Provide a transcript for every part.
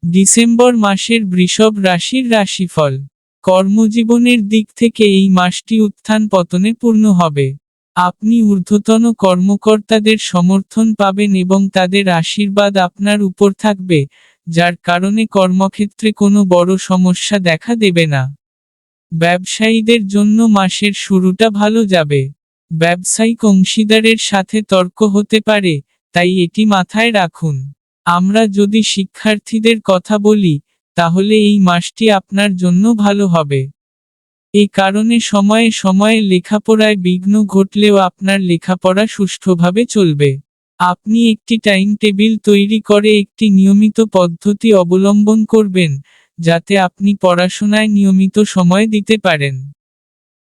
December মাসের বৃষভ রাশির রাশিফল। কর্মজীবনের দিক থেকে এই মাসটি উত্থান পতনে পূর্ণ হবে। আপনি ঊর্ধ্বতন কর্মকর্তাদের সমর্থন পাবেন এবং তাদের আশীর্বাদ আপনার উপর থাকবে, যার কারণে কর্মক্ষেত্রে কোনো বড় সমস্যা দেখা দেবে না। ব্যবসায়ীদের জন্য মাসের শুরুটা ভালো যাবে। ব্যবসায়িক অংশীদারের সাথে তর্ক হতে পারে, তাই এটি মাথায় রাখুন। আমরা যদি শিক্ষার্থীদের কথা বলি, তাহলে এই মাসটি আপনার জন্য ভালো হবে। এ কারণে সময়ে সময়ে লেখাপড়ায় বিঘ্ন ঘটলেও আপনার লেখাপড়া সুষ্ঠুভাবে চলবে। আপনি একটি টাইম টেবিল তৈরি করে একটি নিয়মিত পদ্ধতি অবলম্বন করবেন, যাতে আপনি পড়াশোনায় নিয়মিত সময় দিতে পারেন।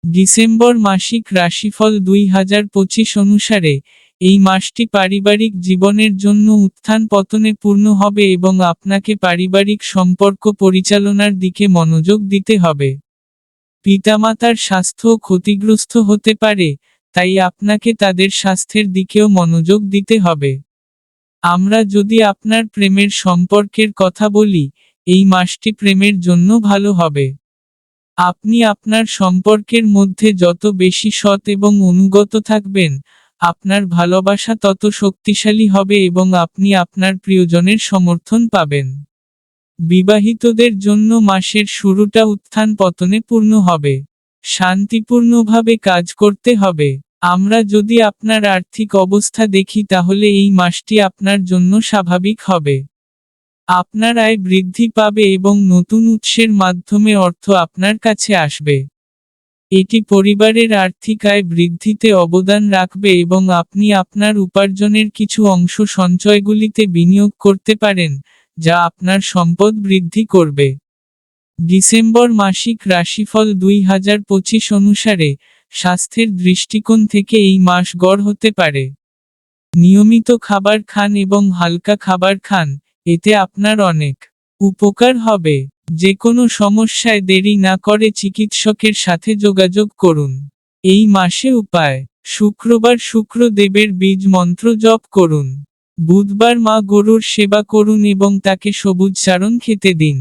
ডিসেম্বর মাসিক রাশিফল 2025 অনুসারে, এই মাসটি পারিবারিক জীবনের জন্য উত্থান পতনে পূর্ণ হবে এবং আপনাকে পারিবারিক সম্পর্ক পরিচালনার দিকে মনোযোগ দিতে হবে। পিতামাতার স্বাস্থ্য ক্ষতিগ্রস্ত হতে পারে, তাই আপনাকে তাদের স্বাস্থ্যের দিকেও মনোযোগ দিতে হবে। আমরা যদি আপনার প্রেমের সম্পর্কের কথা বলি, এই মাসটি প্রেমের জন্য ভালো হবে। আপনি আপনার সম্পর্কের মধ্যে যত বেশি সৎ এবং অনুগত থাকবেন, আপনার ভালোবাসা তত শক্তিশালী হবে এবং আপনি আপনার প্রিয়জনের সমর্থন পাবেন। বিবাহিতদের জন্য মাসের শুরুটা উত্থান পতনে পূর্ণ হবে। শান্তিপূর্ণভাবে কাজ করতে হবে। আমরা যদি আপনার আর্থিক অবস্থা দেখি তাহলে এই মাসটি আপনার জন্য স্বাভাবিক হবে। আপনার আয় বৃদ্ধি পাবে এবং নতুন উৎসের মাধ্যমে অর্থ আপনার কাছে আসবে। এটি পরিবারের আর্থিক আয় বৃদ্ধিতে অবদান রাখবে এবং আপনি আপনার উপার্জনের কিছু অংশ সঞ্চয়গুলিতে বিনিয়োগ করতে পারেন, যা আপনার সম্পদ বৃদ্ধি করবে। ডিসেম্বর মাসিক রাশিফল 2025 অনুসারে, স্বাস্থ্যের দৃষ্টিকোণ থেকে এই মাস গড় হতে পারে। নিয়মিত খাবার খান এবং হালকা খাবার খান, এতে আপনার অনেক উপকার হবে। যে কোনো সমস্যায় দেরি না করে চিকিৎসকের সাথে যোগাযোগ করুন। এই মাসে উপায়: শুক্রবার শুক্রদেবের বীজ মন্ত্র জপ করুন। বুধবার মা গরুর সেবা করুন এবং তাকে সবুজ চারণ খেতে দিন।